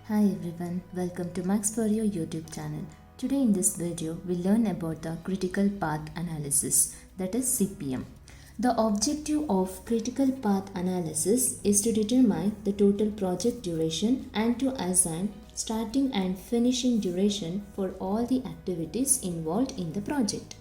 Hi everyone, welcome to Max for Your YouTube channel. Today in this video, we learn about the critical path analysis, that is CPM. The objective of critical path analysis is to determine the total project duration and to assign starting and finishing duration for all the activities involved in the project.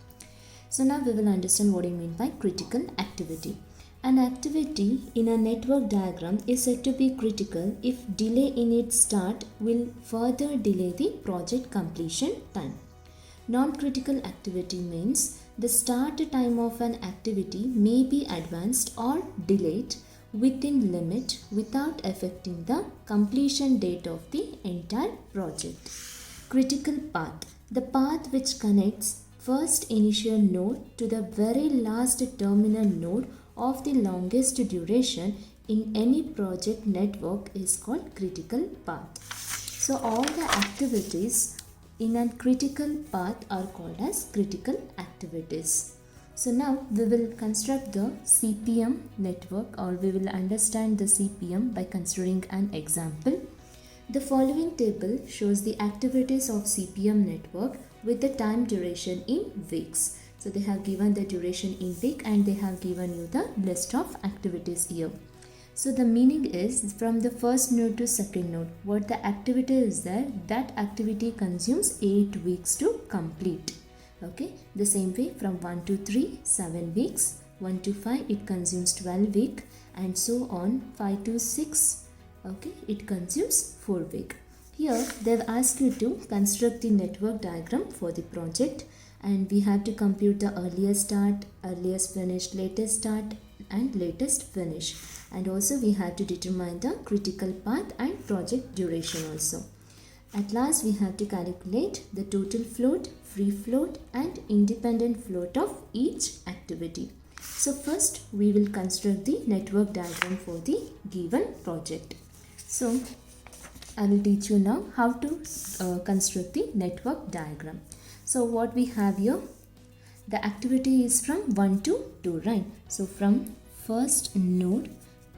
So now we will understand what I mean by critical activity. An activity in a network diagram is said to be critical if delay in its start will further delay the project completion time. Non-critical activity means the start time of an activity may be advanced or delayed within limit without affecting the completion date of the entire project. Critical path, the path which connects first initial node to the very last terminal node of the longest duration in any project network is called critical path. So all the activities in a critical path are called as critical activities. So now we will construct the CPM network, or we will understand the CPM by considering an example. The following table shows the activities of CPM network with the time duration in weeks. So they have given the duration in week and they have given you the list of activities here. So the meaning is from the first node to second node, what the activity is there, that activity consumes 8 weeks to complete. Okay, the same way from 1 to 3, 7 weeks, 1 to 5 it consumes 12 weeks, and so on. 5 to 6, okay, it consumes 4 weeks. Here they've asked you to construct the network diagram for the project, and we have to compute the earliest start, earliest finish, latest start and latest finish, and also we have to determine the critical path and project duration also. At last we have to calculate the total float, free float and independent float of each activity. So first we will construct the network diagram for the given project. So I will teach you now how to construct the network diagram. So what we have here, the activity is from 1 to 2, right? So from first node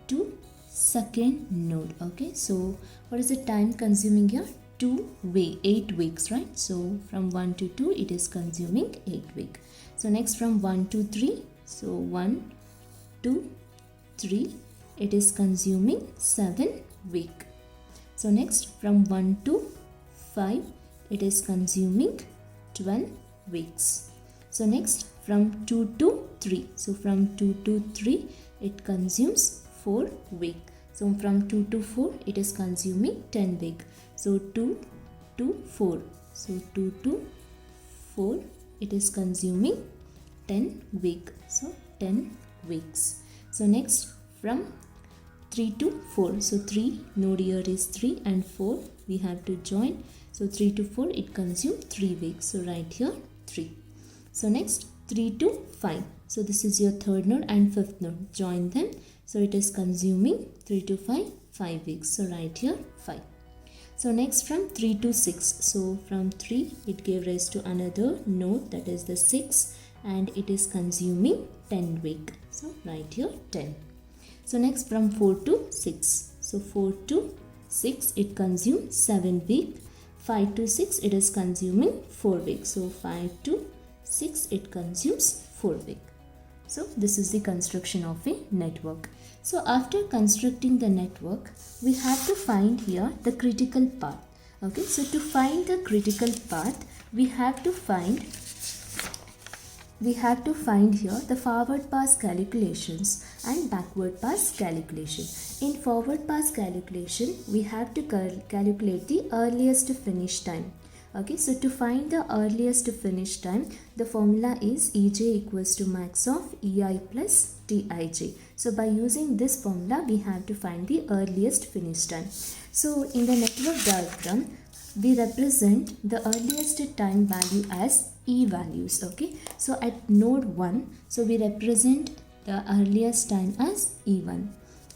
to second node, okay? So what is the time consuming here? 8 weeks, right? So from 1 to 2 it is consuming 8 weeks. So next from 1 to 3, so 1, 2, 3 it is consuming 7 weeks. So next from 1 to 5 it is consuming 12 weeks. So next from 2 to 3, so from 2 to 3 it consumes 4 weeks. So from 2 to 4 it is consuming 10 weeks. So 2 to 4, so 2 to 4 it is consuming 10 weeks. So 10 weeks. So next from 3 to 4, so 3 node here is 3 and 4 we have to join. So 3 to 4 it consumes 3 weeks. So write here 3. So next 3 to 5. So this is your third node and fifth node. Join them. So it is consuming 3 to 5 weeks. So write here 5. So next from 3 to 6. So from 3 it gave rise to another node, that is the 6, and it is consuming 10 weeks. So write here 10. So next from 4 to 6. So 4 to 6 it consumes 7 weeks. 5 to 6 it is consuming 4 weeks. So 5 to 6 it consumes 4 weeks. So this is the construction of a network. So after constructing the network, we have to find here the critical path. Okay, so to find the critical path, we have to find here the forward pass calculations and backward pass calculation. In forward pass calculation, we have to calculate the earliest finish time. Okay, so to find the earliest finish time, the formula is Ej equals to max of Ei plus Tij. So by using this formula, we have to find the earliest finish time. So in the network diagram, we represent the earliest time value as E values. Okay, so at node 1, so we represent the earliest time as E1.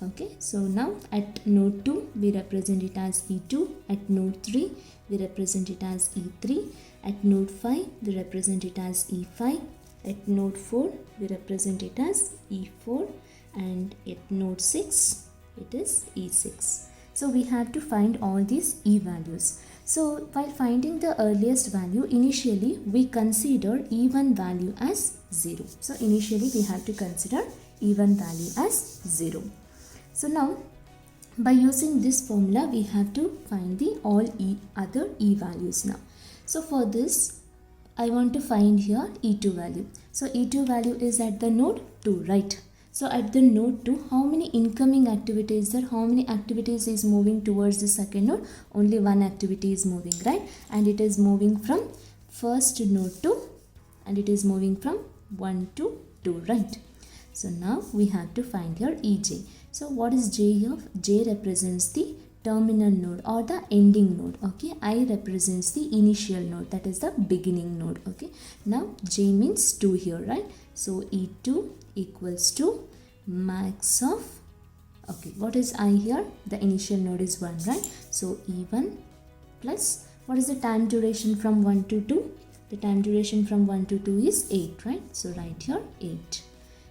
Okay, so now at node 2 we represent it as E2, at node 3 we represent it as E3, at node 5 we represent it as E5, at node 4 we represent it as E4, and at node 6 it is E6. So we have to find all these E values. So while finding the earliest value, initially we consider E1 value as 0. So initially we have to consider E1 value as 0. So now by using this formula we have to find the all other E values now. So for this I want to find here E2 value. So E2 value is at the node 2, right? So at the node 2, how many incoming activities there? How many activities is moving towards the second node? Only one activity is moving, right? And it is moving from first node to, and it is moving from 1 to 2, right? So now we have to find here EJ. So what is J here? J represents the terminal node or the ending node. Okay, I represents the initial node, that is the beginning node. Okay, now J means 2 here, right? So E2 equals to max of, okay, what is I here? The initial node is 1, right? So E1 plus, what is the time duration from 1 to 2? The time duration from 1 to 2 is 8, right? So write here 8.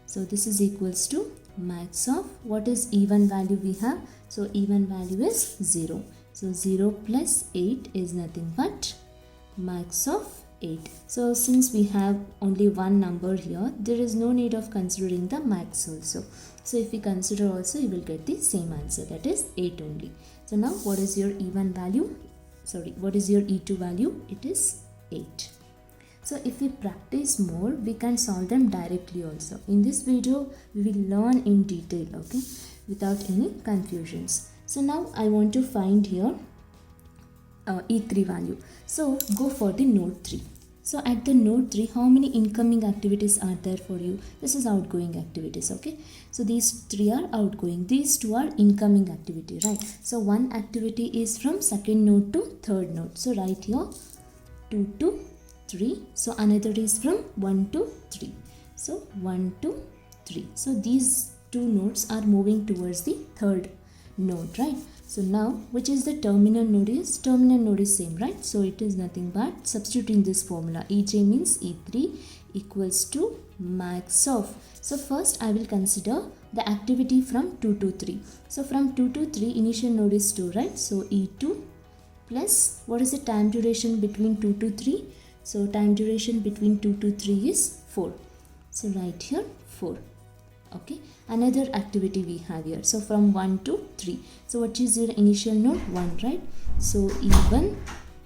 So this is equals to max of, what is E1 value we have? So E1 value is 0. So 0 plus 8 is nothing but max of 8. So since we have only one number here, there is no need of considering the max also. So if we consider also, you will get the same answer, that is 8 only. So now what is your E1 value? Sorry, what is your E2 value? It is 8. So if we practice more, we can solve them directly also. In this video, we will learn in detail, okay, without any confusions. So now I want to find here E3 value. So go for the node 3. So at the node 3, how many incoming activities are there for you? This is outgoing activities, okay. So these 3 are outgoing. These 2 are incoming activity, right? So one activity is from second node to third node. So write here 2 to 3. So another is from 1 to 3. So 1 to 3. So these two nodes are moving towards the third node, right? So now which is the terminal node is? Terminal node is same, right? So it is nothing but substituting this formula. EJ means E3 equals to max of. So first I will consider the activity from 2 to 3. So from 2 to 3 initial node is 2, right? So E2 plus, what is the time duration between 2 to 3? So time duration between 2 to 3 is 4. So write here 4. Okay, another activity we have here. So from 1 to 3. So what is your initial node? 1, right? So E1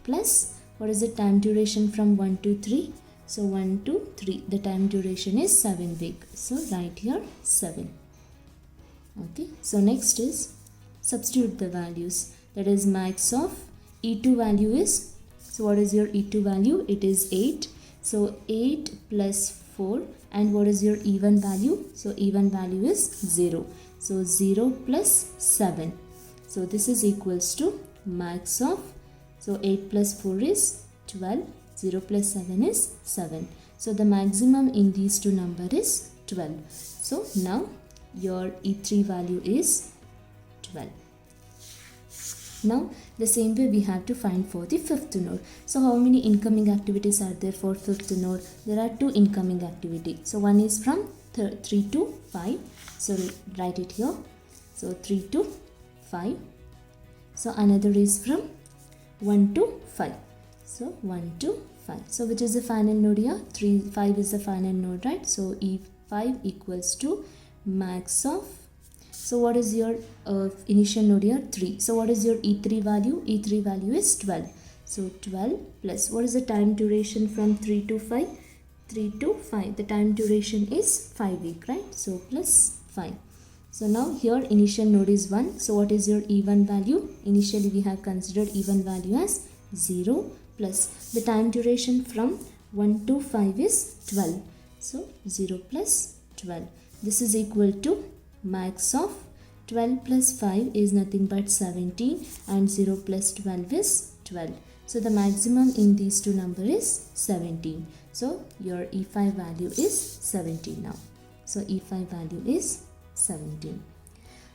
plus, what is the time duration from 1 to 3? So 1 to 3. The time duration is 7 weeks. So write here 7. Okay, so next is substitute the values. That is max of E2 value is, so what is your E2 value? It is 8. So 8 plus 4. And what is your E1 value? So E1 value is 0. So 0 plus 7. So this is equals to max of, so 8 plus 4 is 12. 0 plus 7 is 7. So the maximum in these two numbers is 12. So now your E3 value is 12. Now the same way we have to find for the fifth node. So how many incoming activities are there for fifth node? There are 2 incoming activities. So one is from 3 to 5. So write it here. So 3 to 5. So another is from 1 to 5. So 1 to 5. So which is the final node here? 5 is the final node, right? So E5 equals to max of, so what is your initial node here? 3. So what is your E3 value? E3 value is 12. So 12 plus, what is the time duration from 3 to 5? 3 to 5. The time duration is 5 weeks, right? So plus 5. So now here initial node is 1. So what is your E1 value? Initially we have considered E1 value as 0 plus the time duration from 1 to 5 is 12. So 0 plus 12. This is equal to max of 12 plus 5 is nothing but 17 and 0 plus 12 is 12. So the maximum in these two numbers is 17. So your E5 value is 17 now. So E5 value is 17.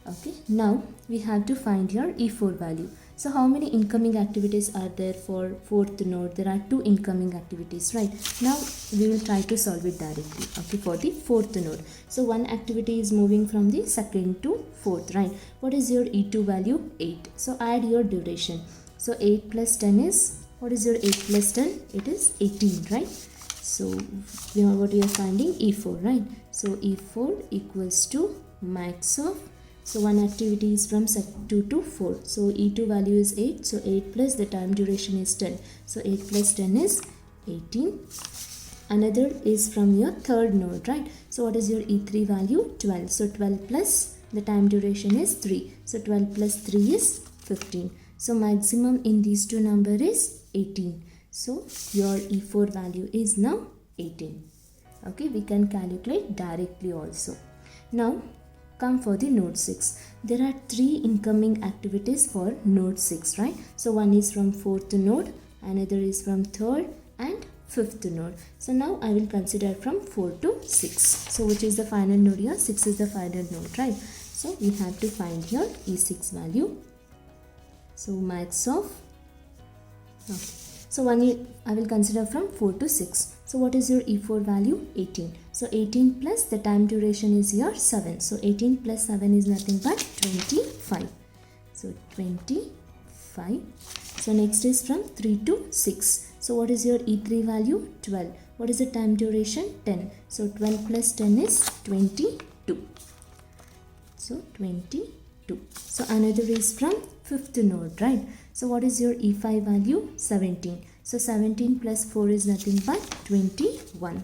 Okay, now we have to find your E4 value. So how many incoming activities are there for fourth node? There are 2 incoming activities, right? Now we will try to solve it directly, okay, for the fourth node. So one activity is moving from the second to fourth, right? What is your E2 value? 8. So add your duration. So 8 plus 10 is, what is your 8 plus 10? It is 18, right? So what we are finding? E4, right? So E4 equals to max of, so one activity is from 2 to 4. So E2 value is 8. So 8 plus the time duration is 10. So 8 plus 10 is 18. Another is from your third node, right? So what is your E3 value? 12. So 12 plus the time duration is 3. So 12 plus 3 is 15. So maximum in these two number is 18. So your E4 value is now 18. Okay, we can calculate directly also. Now come for the node 6. There are 3 incoming activities for node 6, right? So one is from 4th node, another is from 3rd and 5th node. So now I will consider from 4 to 6. So which is the final node here? 6 is the final node, right? So we have to find here E6 value. So max of, okay. So I will consider from 4 to 6. So what is your E4 value? 18. So 18 plus the time duration is here 7. So 18 plus 7 is nothing but 25. So 25. So next is from 3 to 6. So what is your E3 value? 12. What is the time duration? 10. So 12 plus 10 is 22. So 22. So another is from 5th node, right? So what is your E5 value? 17. So 17 plus 4 is nothing but 21.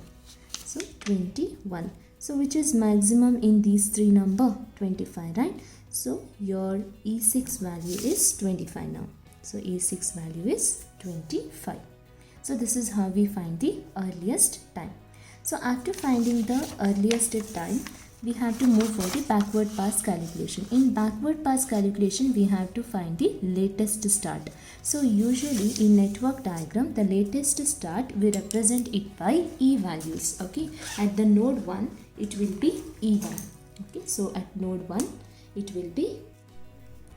So 21. So which is maximum in these 3 number? 25, right? So your E6 value is 25 now. So E6 value is 25. So this is how we find the earliest time. So after finding the earliest time, we have to move for the backward pass calculation. In backward pass calculation, we have to find the latest start. So usually in network diagram, the latest start, we represent it by E values. Okay, at the node 1, it will be E1. Okay, so at node 1, it will be,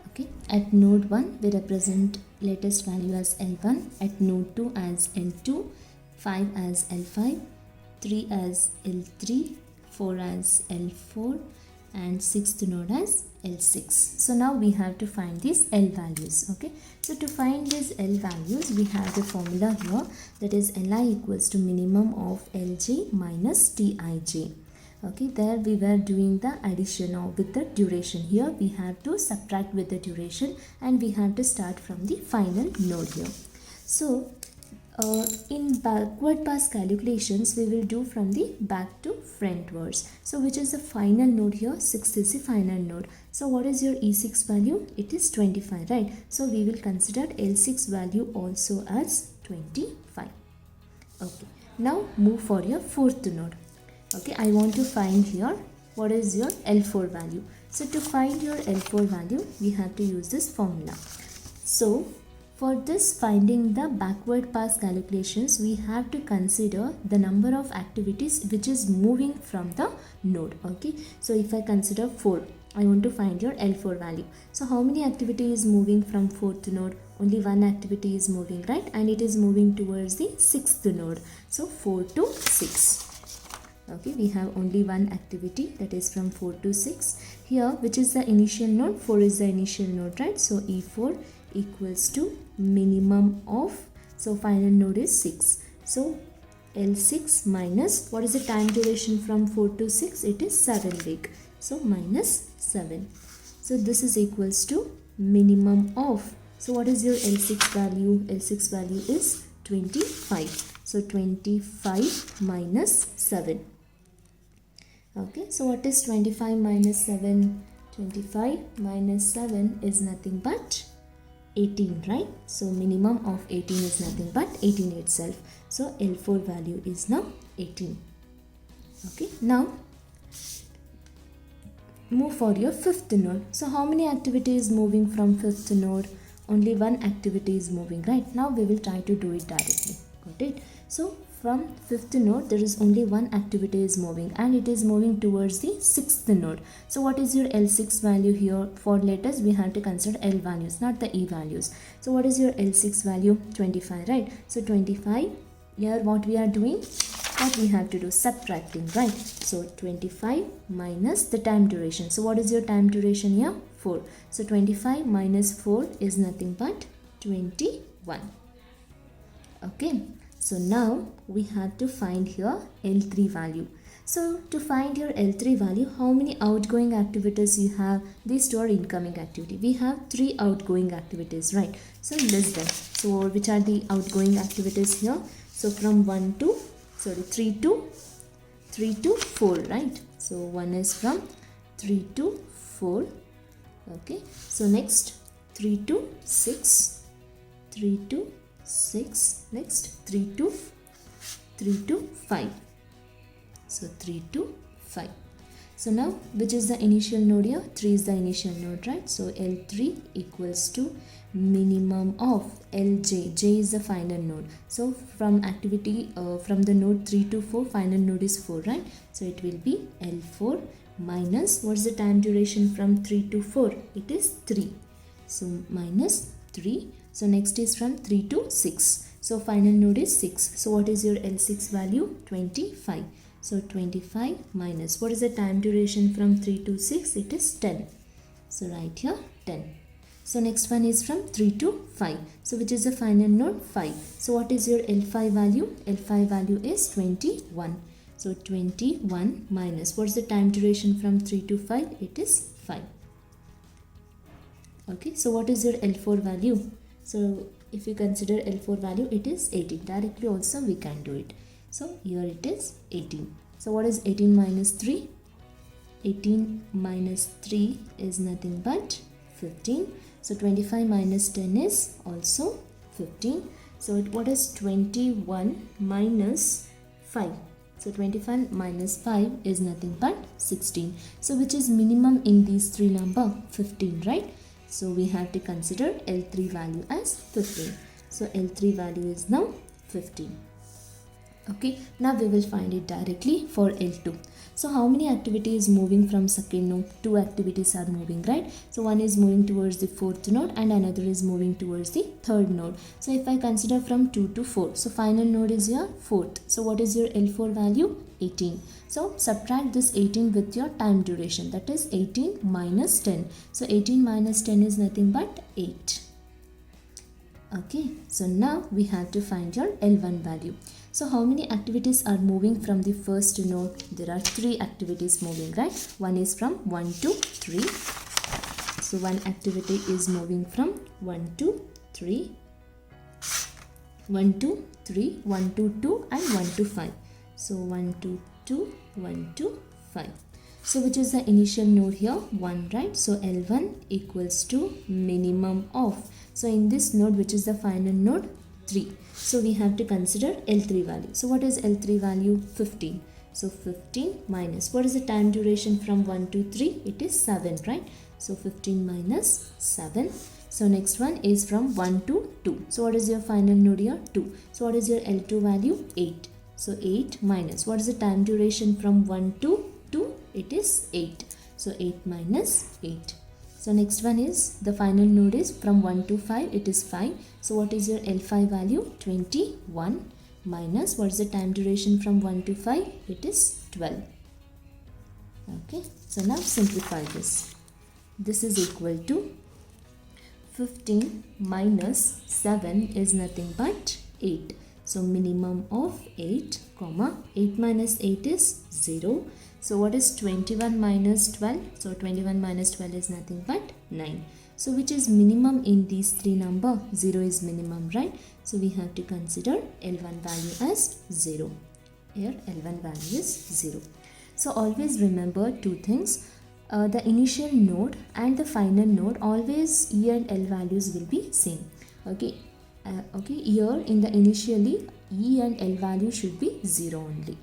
okay, at node 1, we represent latest value as L1, at node 2 as L2, 5 as L5, 3 as L3, 4 as L4 and 6th node as L6. So now we have to find these L values. Okay, so to find these L values, we have the formula here, that is Li equals to minimum of Lj minus Tij. Okay, there we were doing the addition of with the duration. Here we have to subtract with the duration and we have to start from the final node here. So in backward pass calculations, we will do from the back to frontwards. So which is the final node here? 6 is the final node. So what is your E6 value? It is 25, right? So we will consider L6 value also as 25. Okay, now move for your 4th node. Okay, I want to find here what is your L4 value. So to find your L4 value, we have to use this formula. So for this finding the backward pass calculations, we have to consider the number of activities which is moving from the node. Okay, so if I consider 4, I want to find your L4 value. So how many activity is moving from 4th node? Only one activity is moving, right? And it is moving towards the 6th node. So 4 to 6. Okay, we have only one activity, that is from 4 to 6. Here, which is the initial node? 4 is the initial node, right? So E4 equals to minimum of, so final node is 6. So L6 minus, what is the time duration from 4 to 6? It is 7 week. So minus 7. So this is equals to minimum of. So what is your L6 value? L6 value is 25. So 25 minus 7. Okay, so what is 25 minus 7? 25 minus 7 is nothing but 18, right? So minimum of 18 is nothing but 18 itself. So L4 value is now 18. Okay, now move for your 5th node. So how many activities moving from 5th node? Only one activity is moving, right? Now we will try to do it directly. Got it? So from 5th node there is only one activity is moving, and it is moving towards the 6th node. So what is your L6 value here? For letters we have to consider L values, not the E values. So what is your L6 value? 25, right? So 25, here what we are doing, what we have to do, subtracting, right? So 25 minus the time duration. So what is your time duration here? 4. So 25 minus 4 is nothing but 21. Okay, so now we have to find here L3 value. So to find your L3 value, how many outgoing activities you have? These two are incoming activity. We have 3 outgoing activities, right? So list them. So which are the outgoing activities here? So from 3 to 4, right? So one is from 3 to 4. Okay, so next 3 to 6, 3 to 6, next 3 to 5. So 3 to 5. So now which is the initial node here? 3 is the initial node, right? So L3 equals to minimum of Lj. J is the final node. So from activity from the node 3 to 4, final node is 4, right? So it will be L4 minus, what's the time duration from 3 to 4? It is 3. So minus 3. So next is from 3 to 6. So final node is 6. So what is your L6 value? 25. So 25 minus, what is the time duration from 3 to 6? It is 10. So right here 10. So next one is from 3 to 5. So which is the final node? 5. So what is your L5 value? L5 value is 21. So 21 minus, what's the time duration from 3 to 5? It is 5. Okay, so what is your L4 value? So if you consider L4 value, it is 18. Directly also we can do it. So here it is 18. So what is 18 minus 3? 18 minus 3 is nothing but 15. So 25 minus 10 is also 15. So what is 21 minus 5? So 25 minus 5 is nothing but 16. So which is minimum in these three number? 15, right? So we have to consider L3 value as 15. So L3 value is now 15. Okay, now we will find it directly for L2. So how many activities moving from second node? 2 activities are moving, right? So one is moving towards the 4th node and another is moving towards the 3rd node. So if I consider from 2 to 4, so final node is your 4th. So what is your L4 value? 18. So subtract this 18 with your time duration, that is 18 minus 10. So 18 minus 10 is nothing but 8. Okay, so now we have to find your L1 value. So how many activities are moving from the first node? There are 3 activities moving, right? One is from 1 to 3. So one activity is moving from 1 to 3, 1 to 3, 1 to 2 and 1 to 5. So 1 to 2, 1 to 5. So which is the initial node here? 1, right? So L1 equals to minimum of. So in this node, which is the final node? 3. So we have to consider L3 value. So what is L3 value? 15. So 15 minus, what is the time duration from 1 to 3? It is 7, right? So 15 minus 7. So next one is from 1 to 2. So what is your final node here? 2. So what is your L2 value? 8. So 8 minus, what is the time duration from 1 to 2? It is 8. So 8 minus 8. So next one is the final node is from 1 to 5. It is 5. So what is your L5 value? 21 minus, what is the time duration from 1 to 5? It is 12. Okay. So now simplify this. This is equal to 15 minus 7 is nothing but 8. So minimum of 8, 8 minus 8 is 0. So what is 21 minus 12? So 21 minus 12 is nothing but 9. So which is minimum in these 3 number? 0 is minimum, right? So we have to consider L1 value as 0. Here L1 value is 0. So always remember 2 things. The initial node and the final node, always E and L values will be same. Okay. Here in the initially E and L value should be 0 only.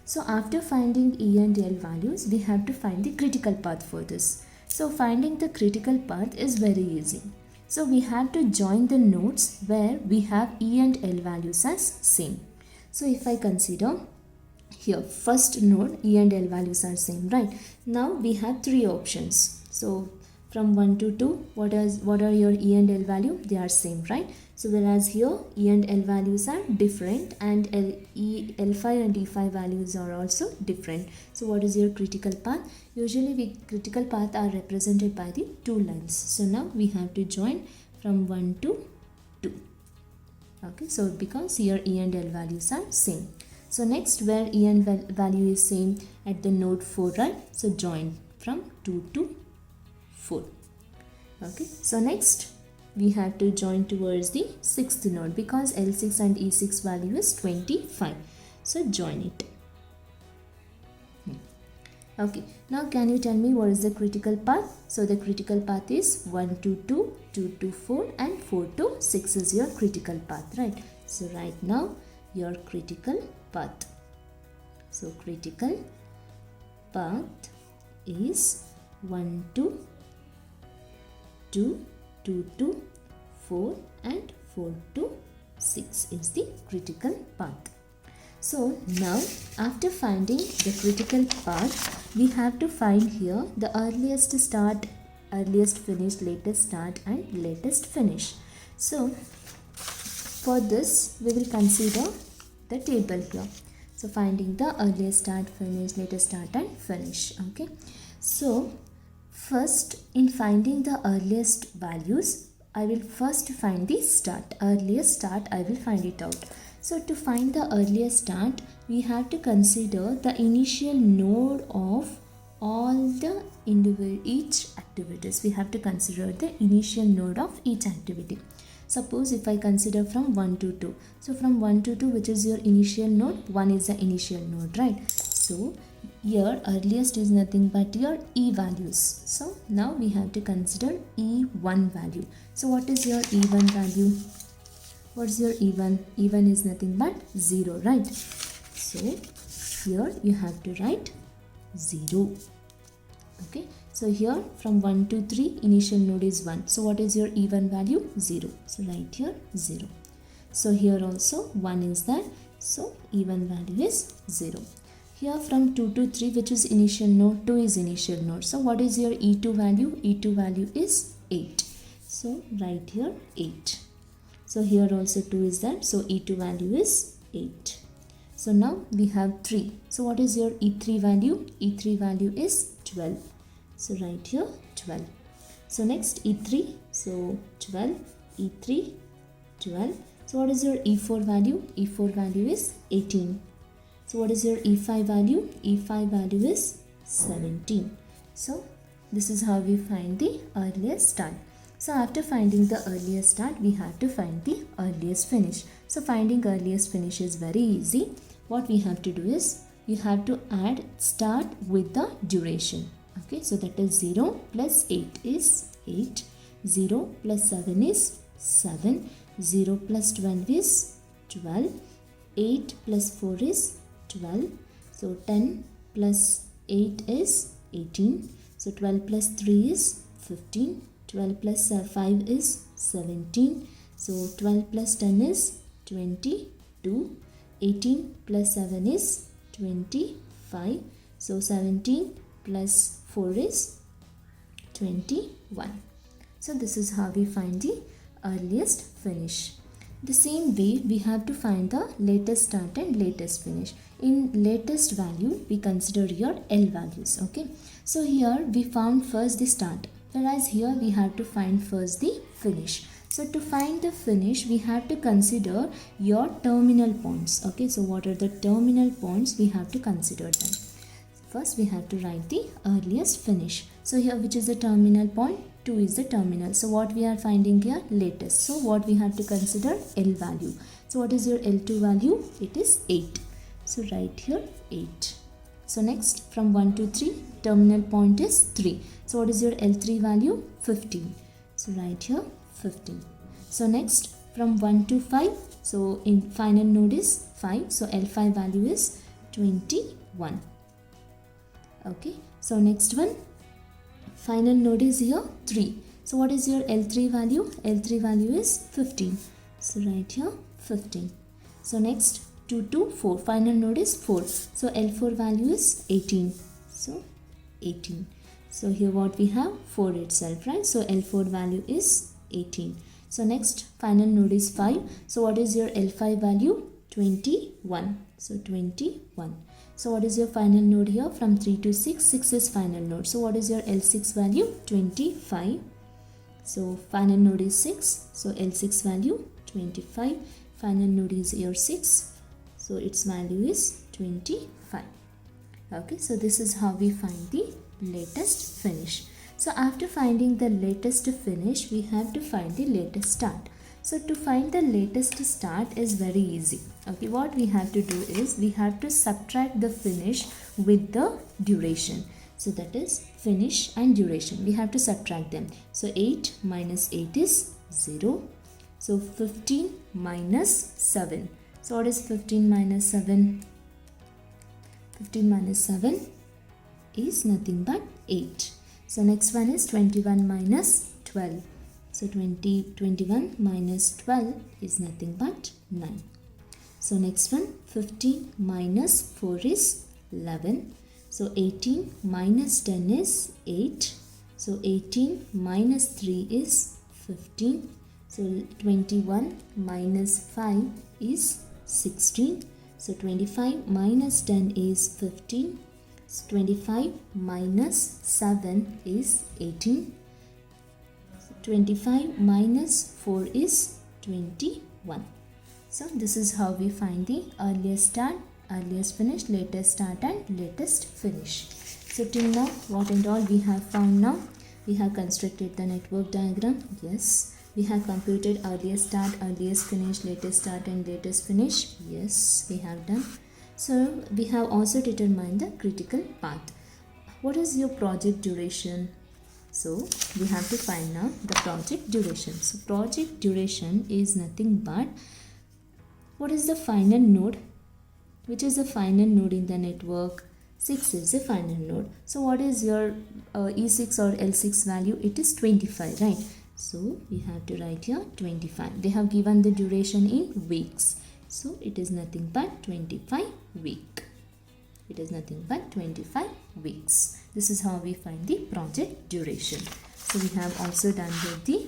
So after finding E and L values, we have to find the critical path for this. So finding the critical path is very easy. So we have to join the nodes where we have E and L values as same. So if I consider here first node, E and L values are same, right? Now we have three options. So from 1 to 2, what are your E and L value? They are same, right? So whereas here E and L values are different, and L5 and E5 values are also different. So what is your critical path? Usually critical path are represented by the two lines. So now we have to join from 1 to 2. Okay, so because here E and L values are same. So next, where E and value is same at the node 4, right? So join from 2 to 4. Okay, so next we have to join towards the 6th node because L6 and E6 value is 25. So join it. Okay, now can you tell me what is the critical path? So the critical path is 1 to 2, 2 to 4 and 4 to 6 is your critical path, right? So right now your critical path. So critical path is 1 to 2, 2 to 4 and 4 to 6 is the critical path. So now after finding the critical path, we have to find here the earliest start, earliest finish, latest start and latest finish. So for this we will consider the table here. So finding the earliest start, finish, latest start and finish. Okay. So first, in finding the earliest values, I will first find the start. Earliest start, I will find it out. So to find the earliest start, we have to consider the initial node of all the each activities. We have to consider the initial node of each activity. Suppose if I consider from 1 to 2. So from 1 to 2, which is your initial node? 1 is the initial node, right? So here earliest is nothing but your E values. So now we have to consider E1 value. So what is your E1 value? What's your E1? E1 is nothing but 0, right? So here you have to write 0. Okay. So here from 1 to 3 initial node is 1. So what is your E1 value? 0. So write here 0. So here also 1 is there. So E1 value is 0. Here from 2 to 3, which is initial node, 2 is initial node. So what is your E2 value? E2 value is 8. So write here 8. So here also 2 is there. So E2 value is 8. So now we have 3. So what is your E3 value? E3 value is 12. So write here 12. So next E3. So 12. E3, 12. So what is your E4 value? E4 value is 18. So what is your E5 value? E5 value is 17. So this is how we find the earliest start. So after finding the earliest start, we have to find the earliest finish. So finding earliest finish is very easy. What we have to do is, you have to add start with the duration. Okay, so that is 0 plus 8 is 8. 0 plus 7 is 7. 0 plus 12 is 12. 8 plus 4 is 12. So 10 plus 8 is 18. So 12 plus 3 is 15. 12 plus 5 is 17. So 12 plus 10 is 22. 18 plus 7 is 25. So 17 plus 4 is 21. So this is how we find the earliest finish. The same way we have to find the latest start and latest finish. In latest value we consider your L values. Okay. So here we found first the start, whereas here we have to find first the finish. So to find the finish, we have to consider your terminal points. Okay, so what are the terminal points? We have to consider them. First we have to write the earliest finish. So here which is the terminal point? 2 is the terminal. So what we are finding here? Latest. So what we have to consider? L value. So what is your L2 value? It is 8. So write here 8. So next from 1 to 3, terminal point is 3. So what is your L3 value? 15. So write here 15. So next from 1 to 5, so in final node is 5. So L5 value is 21. Okay. So next one, final node is here 3. So what is your L3 value? L3 value is 15. So write here 15. So next 2 to 4. Final node is 4. So L4 value is 18. So 18. So here what we have? 4 itself, right? So L4 value is 18. So next final node is 5. So what is your L5 value? 21. So 21. So what is your final node here? From 3 to 6. 6 is final node. So what is your L6 value? 25. So final node is 6. So L6 value 25. Final node is your 6. So its value is 25. Okay, so this is how we find the latest finish. So after finding the latest finish, we have to find the latest start. So to find the latest start is very easy. Okay, what we have to do is we have to subtract the finish with the duration. So that is finish and duration. We have to subtract them. So 8 minus 8 is 0. So 15 minus 7. So what is 15 minus 7? 15 minus 7 is nothing but 8. So next one is 21 minus 12. So 21 minus 12 is nothing but 9. So next one, 15 minus 4 is 11. So 18 minus 10 is 8. So 18 minus 3 is 15. So 21 minus 5 is 16. So 25 minus 10 is 15. So 25 minus 7 is 18. So 25 minus 4 is 21. So this is how we find the earliest start, earliest finish, latest start and latest finish. So till now, what and all we have found now? We have constructed the network diagram. Yes. We have computed earliest start, earliest finish, latest start and latest finish. Yes, we have done. So we have also determined the critical path. What is your project duration? So we have to find now the project duration. So project duration is nothing but what is the final node? Which is the final node in the network? 6 is the final node. So what is your E6 or L6 value? It is 25, right? So we have to write here 25. They have given the duration in weeks. So it is nothing but 25 week. It is nothing but 25 weeks. This is how we find the project duration. So we have also done with the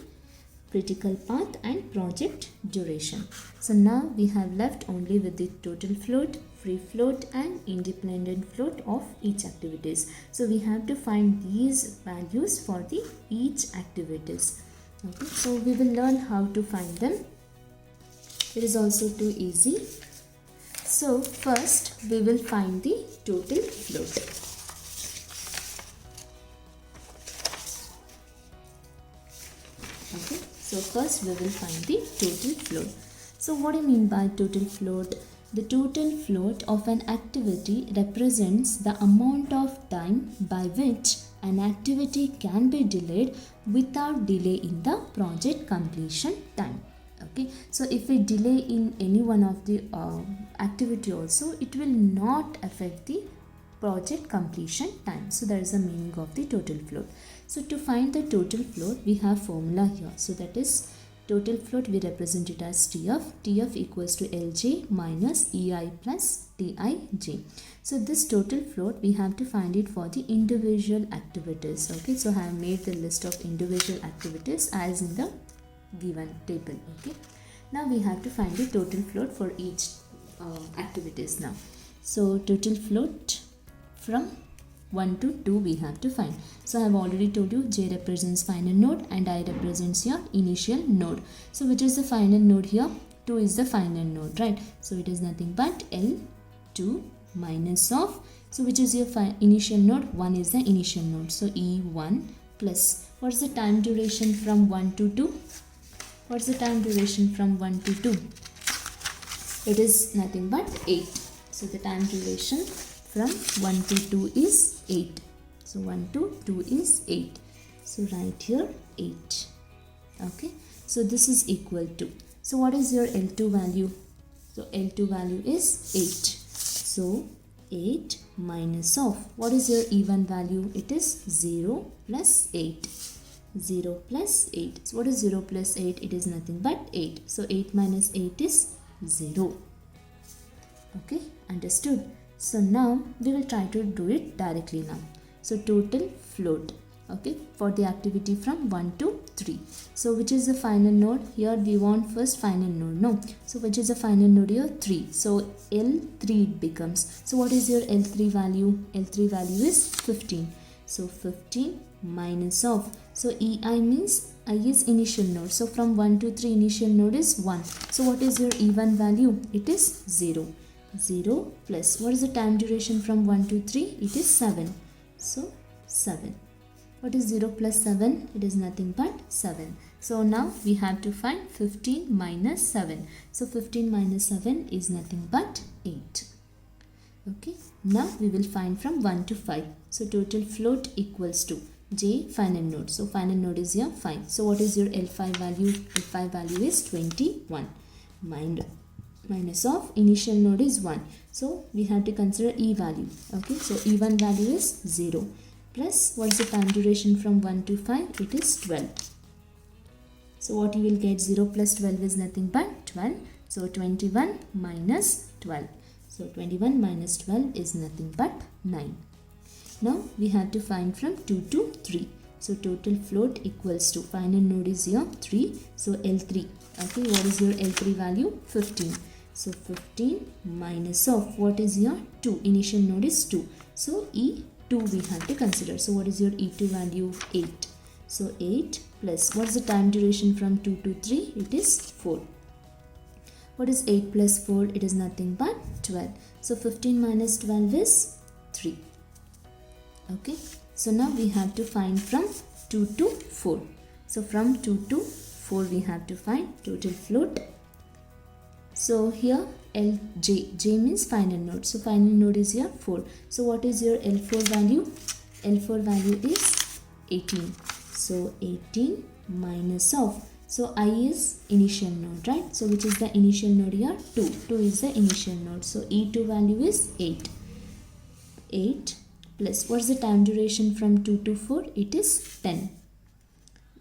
critical path and project duration. So now we have left only with the total float, free float and independent float of each activities. So we have to find these values for the each activities. Okay, so we will learn how to find them. It is also too easy. So first we will find the total float. Okay, so first we will find the total float. So what do you mean by total float? The total float of an activity represents the amount of time by which an activity can be delayed without delay in the project completion time. Okay, so if we delay in any one of the activity also, it will not affect the project completion time. So that is the meaning of the total float. So to find the total float, we have formula here. So that is total float, we represent it as TF. TF equals to LJ minus EI plus TIJ. So this total float, we have to find it for the individual activities. Okay, so I have made the list of individual activities as in the given table. Okay, now we have to find the total float for each activities now. So total float from 1 to 2 we have to find. So I have already told you J represents final node and I represents your initial node. So which is the final node here? 2 is the final node, right? So it is nothing but L2 minus of, so which is your initial node? 1 is the initial node. So E1 plus, what's the time duration from 1 to 2? What's the time duration from 1 to 2? It is nothing but 8. So the time duration from 1 to 2 is 8. So 1 to 2 is 8. So write here 8. Okay. So this is equal to. So what is your L2 value? So L2 value is 8. So 8 minus of, what is your E1 value? It is 0 plus 8. 0 plus 8. So what is 0 plus 8? It is nothing but 8. So 8 minus 8 is 0. Okay, understood. So now we will try to do it directly now. So total float, okay, for the activity from 1 to 3. So which is the final node? Here we want first final node, no? So which is the final node here? 3. So L3 becomes. So what is your L3 value? L3 value is 15. So 15 minus of. So EI means I is initial node. So from 1 to 3 initial node is 1. So what is your E1 value? It is 0. 0 plus what is the time duration from 1 to 3? It is 7. So 7. What is 0 plus 7? It is nothing but 7. So now we have to find 15 minus 7. So 15 minus 7 is nothing but 8. Okay. Now we will find from 1 to 5. So total float equals to J final node. So final node is here 5. So what is your L5 value? L5 value is 21. Minus of initial node is 1. So we have to consider E value. Okay. So E1 value is 0. Plus what is the time duration from 1 to 5? It is 12. So what you will get? 0 plus 12 is nothing but 12. So 21 minus 12. So 21 minus 12 is nothing but 9. Now we have to find from 2 to 3. So total float equals to final node is here 3. So L3. Okay, what is your L3 value? 15. So 15 minus of what is here? 2. Initial node is 2. So E2 we have to consider. So what is your E2 value? 8. So 8 plus what is the time duration from 2 to 3? It is 4. What is 8 plus 4? It is nothing but 12. So 15 minus 12 is 3. Okay. So now we have to find from 2 to 4. So from 2 to 4 we have to find total float. So here J means final node. So final node is here 4. So what is your L4 value? L4 value is 18. So 18 minus of. So I is initial node, right? So which is the initial node here? 2. 2 is the initial node. So E2 value is 8. 8 plus what's the time duration from 2 to 4? It is 10.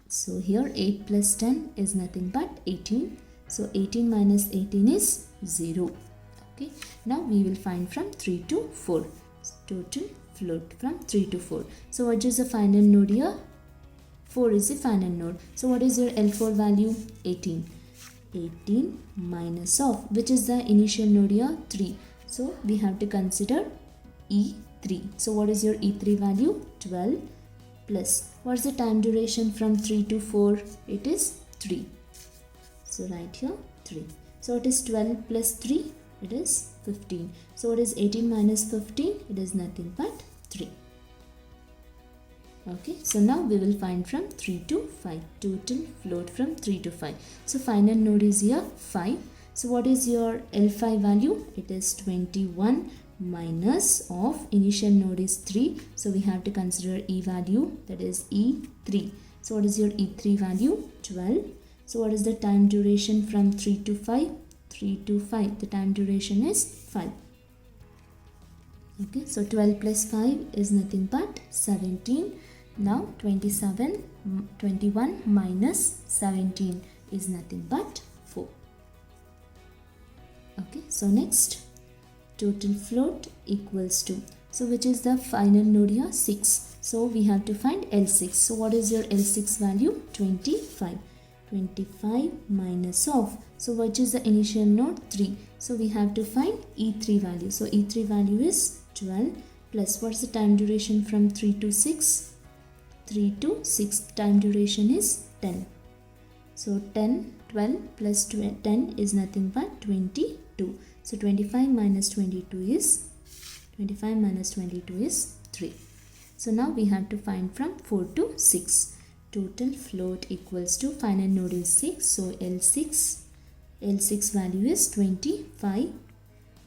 So here 8 plus 10 is nothing but 18. So 18 minus 18 is 0. Okay. Now we will find from 3 to 4. Total float from 3 to 4. So what is the final node here? 4 is the final node. So what is your L4 value? 18. 18 minus of which is the initial node here? 3. So we have to consider E3. So what is your E3 value? 12 plus what is the time duration from 3 to 4? It is 3. So right here 3. So it is 12 plus 3? It is 15. So what is 18 minus 15? It is nothing but 3. Okay, so now we will find from 3 to 5. Total float from 3 to 5. So final node is here 5. So what is your L5 value? It is 21 minus of initial node is 3. So we have to consider E value, that is E3. So what is your E3 value? 12. So what is the time duration from 3 to 5? 3 to 5. The time duration is 5. Okay, so 12 plus 5 is nothing but 17. Now 21 minus 17 is nothing but 4. Okay, so next total float equals to, so which is the final node here? 6. So we have to find L6. So what is your L6 value? 25. 25 minus of, so which is the initial node? 3. So we have to find E3 value. So E3 value is 12 plus what's the time duration from 3 to 6? 3 to 6 time duration is 10. So 12 plus 10 is nothing but 22. So 25 minus 22 is 3. So now we have to find from 4 to 6. Total float equals to final node is 6. So L6 value is 25.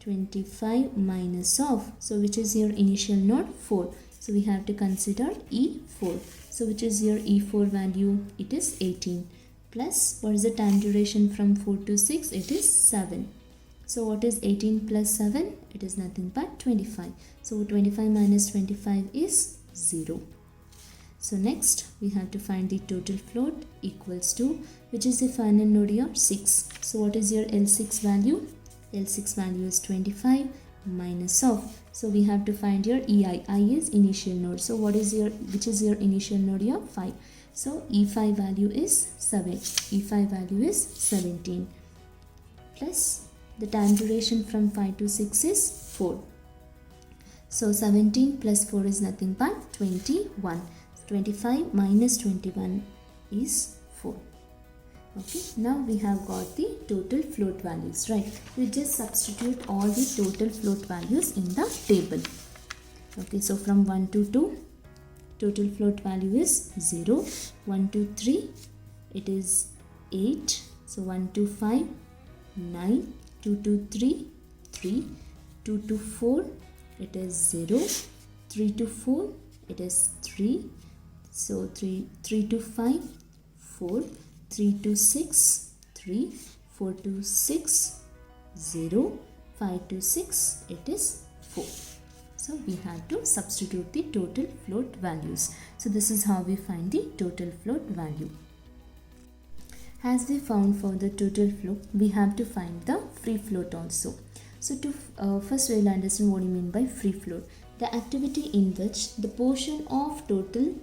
25 minus of, so which is your initial node? 4. So we have to consider E4. So which is your E4 value? It is 18. Plus what is the time duration from 4 to 6? It is 7. So what is 18 plus 7? It is nothing but 25. So 25 minus 25 is 0. So next we have to find the total float equals to, which is the final node here? 6. So what is your L6 value? L6 value is 25 minus of, so we have to find your EI. I is initial node. So which is your initial node here? 5. So E5 value is 7. E5 value is 17 plus the time duration from 5 to 6 is 4. So 17 plus 4 is nothing but 21. 25 minus 21 is 4. Okay, now we have got the total float values, right? We just substitute all the total float values in the table. Okay, so from 1 to 2, total float value is 0. 1 to 3, it is 8. So 1 to 5, 9. 2 to 3, 3. 2 to 4, it is 0. 3 to 4, it is 3. So 3 to 5, 4. 3 to 6, 3. 4 to 6, 0. 5 to 6, it is 4. So we have to substitute the total float values. So this is how we find the total float value. As we found for the total float, we have to find the free float also. So first we will understand what you mean by free float. The activity in which the portion of total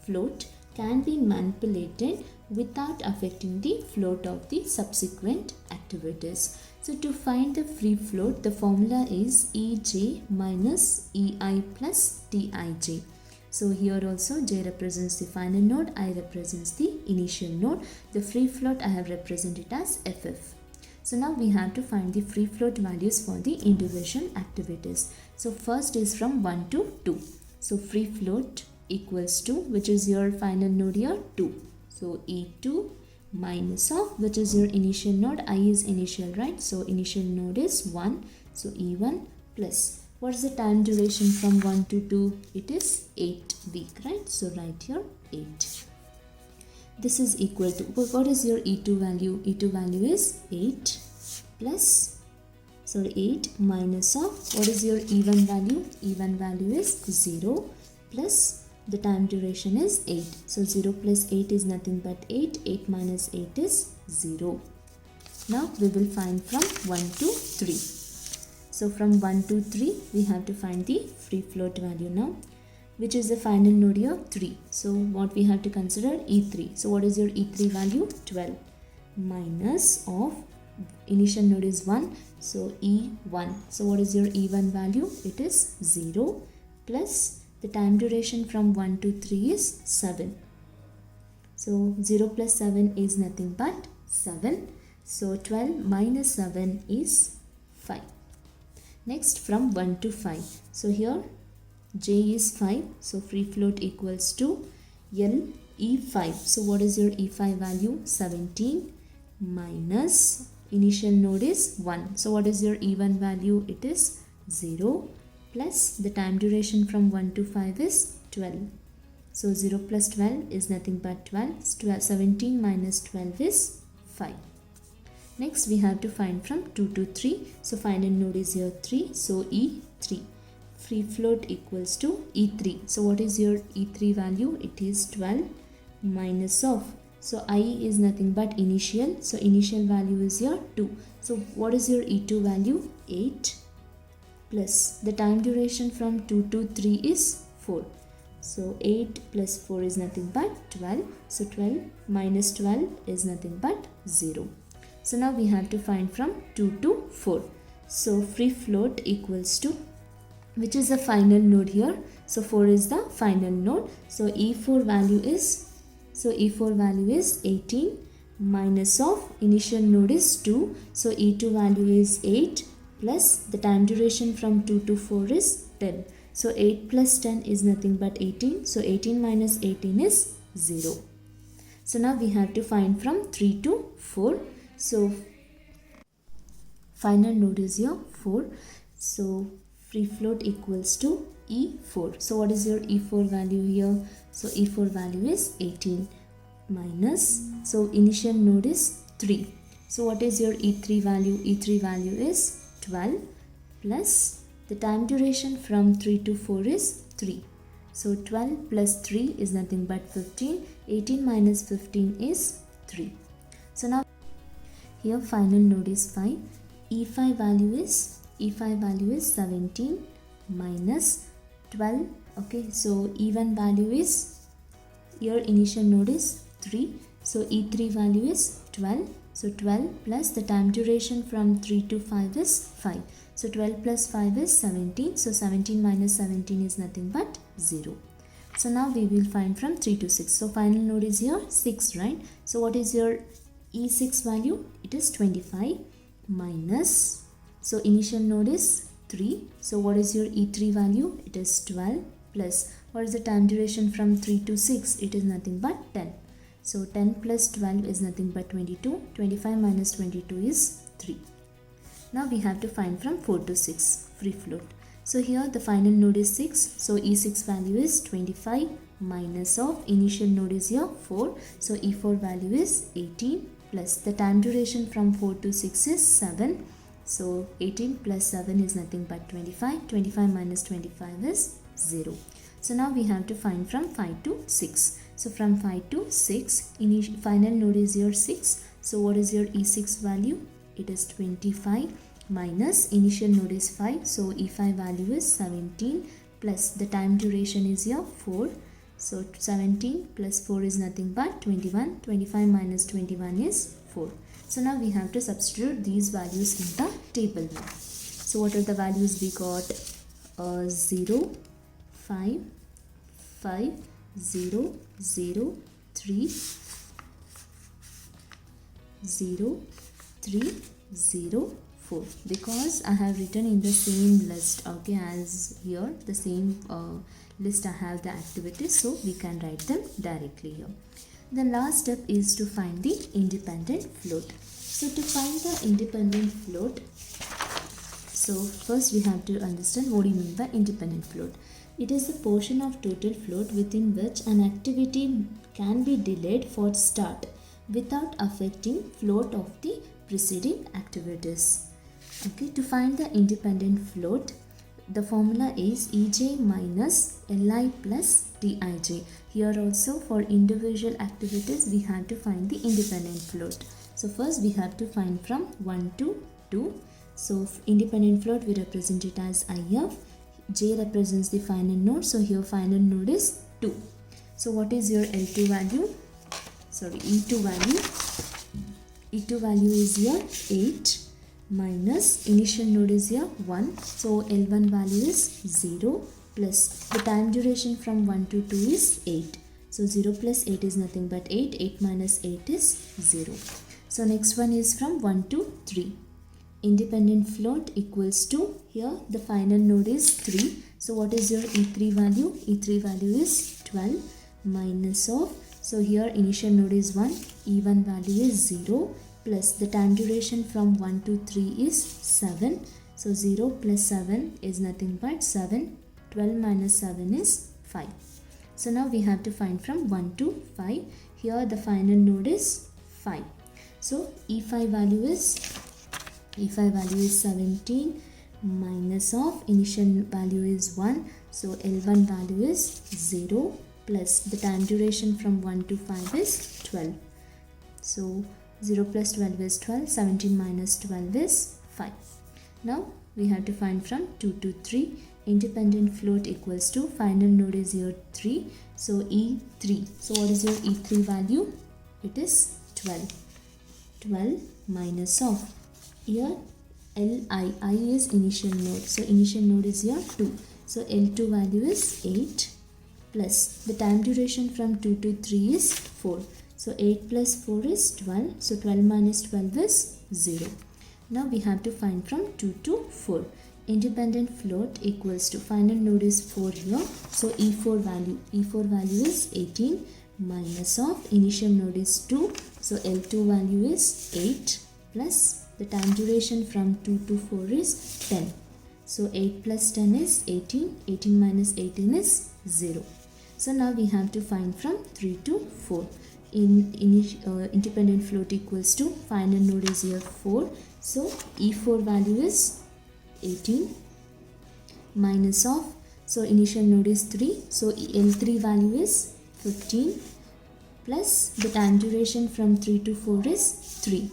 float can be manipulated without affecting the float of the subsequent activities. So to find the free float, the formula is Ej minus Ei plus Tij. So here also J represents the final node, I represents the initial node. The free float I have represented as FF. So now we have to find the free float values for the individual activities. So first is from 1 to 2. So free float equals to, which is your final node here, 2. So E2 minus of, which is your initial node, I is initial, right? So initial node is 1. So E1 plus, what is the time duration from 1 to 2? It is 8 week, right? So write here 8. This is equal to, what is your E2 value? E2 value is 8 plus, sorry, 8 minus of, what is your E1 value? E1 value is 0 plus the time duration is 8. So 0 plus 8 is nothing but 8. 8 minus 8 is 0. Now we will find from 1 to 3. So from 1 to 3 we have to find the free float value now, which is the final node here, 3. So what we have to consider? E3. So what is your E3 value? 12 minus of initial node is 1. So E1. So what is your E1 value? It is 0 plus the time duration from 1 to 3 is 7. So 0 plus 7 is nothing but 7. So 12 minus 7 is 5. Next from 1 to 5. So here J is 5. So free float equals to L E5. So what is your E5 value? 17 minus initial node is 1. So what is your E1 value? It is 0 plus the time duration from 1 to 5 is 12. So 0 plus 12 is nothing but 12. 17 minus 12 is 5. Next we have to find from 2 to 3. So final node is here 3. So E3. Free float equals to E3. So what is your E3 value? It is 12 minus of. So I is nothing but initial. So initial value is here 2. So what is your E2 value? 8 plus the time duration from 2 to 3 is 4. So 8 plus 4 is nothing but 12. So 12 minus 12 is nothing but 0. So now we have to find from 2 to 4. So free float equals to, which is the final node here? So 4 is the final node. So E4 value is, so E4 value is 18 minus of initial node is 2. So E2 value is 8 plus the time duration from 2 to 4 is 10. So 8 plus 10 is nothing but 18. So 18 minus 18 is 0. So now we have to find from 3 to 4. So final node is here 4. So free float equals to E4. So what is your E4 value here? So E4 value is 18 minus, so initial node is 3. So what is your E3 value? E3 value is 12 plus the time duration from 3 to 4 is 3. So 12 plus 3 is nothing but 15. 18 minus 15 is 3. So now here final node is 5. E5 value is 17 minus 12. Okay, so E1 value is, your initial node is 3, so E3 value is 12. So 12 plus the time duration from 3 to 5 is 5. So 12 plus 5 is 17. So 17 minus 17 is nothing but 0. So now we will find from 3 to 6. So final node is here 6, right? So what is your E6 value? It is 25 minus, so initial node is 3. So what is your E3 value? It is 12 plus, what is the time duration from 3 to 6? It is nothing but 10. So 10 plus 12 is nothing but 22. 25 minus 22 is 3. Now we have to find from 4 to 6, free float. So here the final node is 6. So E6 value is 25 minus of initial node is here 4. So E4 value is 18 plus the time duration from 4 to 6 is 7. So 18 plus 7 is nothing but 25. 25 minus 25 is 0. So now we have to find from 5 to 6. So from 5 to 6, final node is your 6. So what is your E6 value? It is 25 minus initial node is 5. So E5 value is 17 plus the time duration is here 4. So 17 plus 4 is nothing but 21. 25 minus 21 is 4. So now we have to substitute these values in the table. So what are the values we got? 0, 5, 5, 0, 0, 3, 0, 3, 0, 4, because I have written in the same list, okay, as here the same list I have the activities, so we can write them directly here. The last step is to find the independent float. So to find the independent float, so first we have to understand what do you mean by independent float. It is the portion of total float within which an activity can be delayed for start without affecting float of the preceding activities. Okay, to find the independent float, the formula is Ej minus Li plus Dij. Here also for individual activities we have to find the independent float. So first we have to find from 1 to 2. So independent float we represent it as IF. J represents the final node. So here final node is 2. So what is your L2 value? Sorry, E2 value. E2 value is here 8 minus initial node is here 1. So L1 value is 0 plus the time duration from 1 to 2 is 8. So 0 plus 8 is nothing but 8. 8 minus 8 is 0. So next one is from 1 to 3. Independent float equals to, here the final node is 3. So what is your E3 value? E3 value is 12 minus of, so here initial node is 1. E1 value is 0 plus the time duration from 1 to 3 is 7. So 0 plus 7 is nothing but 7. 12 minus 7 is 5. So now we have to find from 1 to 5. Here the final node is 5. So E5 value is 17 minus of initial value is 1. So L1 value is 0 plus the time duration from 1 to 5 is 12. So 0 plus 12 is 12. 17 minus 12 is 5. Now we have to find from 2 to 3. Independent float equals to, final node is here 3. So E3. So what is your E3 value? It is 12. 12 minus of, here Li, I is initial node. So initial node is here 2. So L2 value is 8 plus the time duration from 2 to 3 is 4. So 8 plus 4 is 12. So 12 minus 12 is 0. Now we have to find from 2 to 4. Independent float equals to, final node is 4 here. So E4 value is 18 minus of initial node is 2. So L2 value is 8 plus the time duration from 2 to 4 is 10. So 8 plus 10 is 18. 18 minus 18 is 0. So now we have to find from 3 to 4. Independent float equals to, final node is here 4. So E4 value is 18 minus of, so initial node is 3. So L3 value is 15 plus the time duration from 3 to 4 is 3.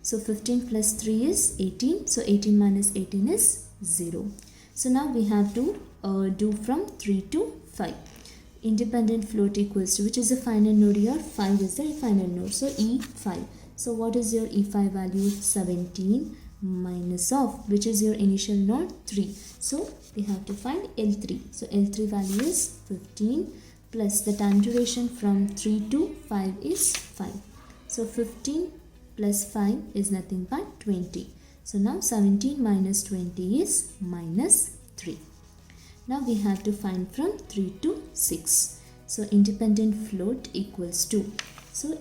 So 15 plus 3 is 18. So 18 minus 18 is 0. So now we have to do from 3 to 5. Independent float equals to, which is the final node here? 5 is the final node. So E5. So what is your E5 value? 17 minus of, which is your initial node? 3. So we have to find L3. So L3 value is 15 plus the time duration from 3 to 5 is 5. So 15 plus 5 is nothing but 20. So now 17 minus 20 is minus 3. Now we have to find from 3 to 6. So independent float equals to, so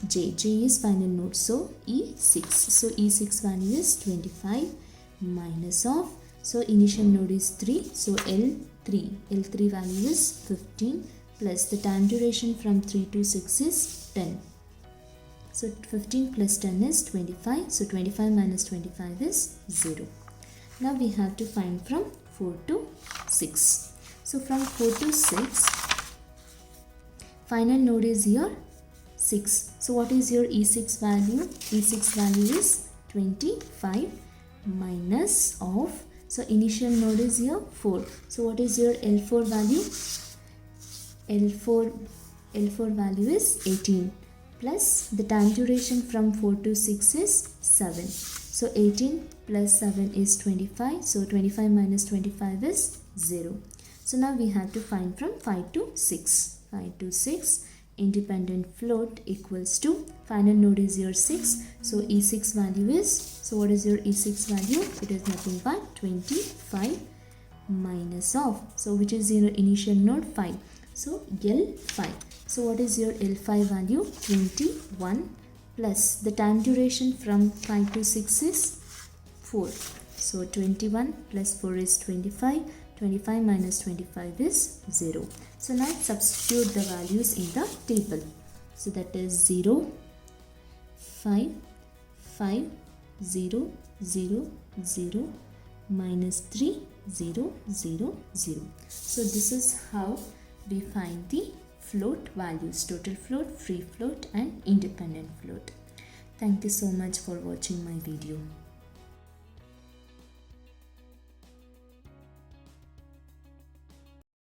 J is final node, so E6. So E6 value is 25 minus of, so initial node is 3, so L3 value is 15 plus the time duration from 3 to 6 is 10. So 15 plus 10 is 25. So 25 minus 25 is 0. Now we have to find from 4 to 6. So from 4 to 6, final node is here 6. So what is your E6 value? E6 value is 25 minus of, so initial node is here 4. So what is your L4 value? L4 value is 18 plus the time duration from 4 to 6 is 7. So 18 plus 7 is 25. So 25 minus 25 is 0. So now we have to find from 5 to 6. 5 to 6, independent float equals to, final node is your 6. So E6 value is, so what is your E6 value? It is nothing but 25 minus of, so which is your initial node? 5. So L5. So what is your L5 value? 21 plus the time duration from 5 to 6 is 4. So 21 plus 4 is 25. 25 minus 25 is 0. So now substitute the values in the table. So that is 0, 5, 5, 0, 0, 0, minus 3, 0, 0, 0. So this is how we find the float values: total float, free float and independent float. Thank you so much for watching my video.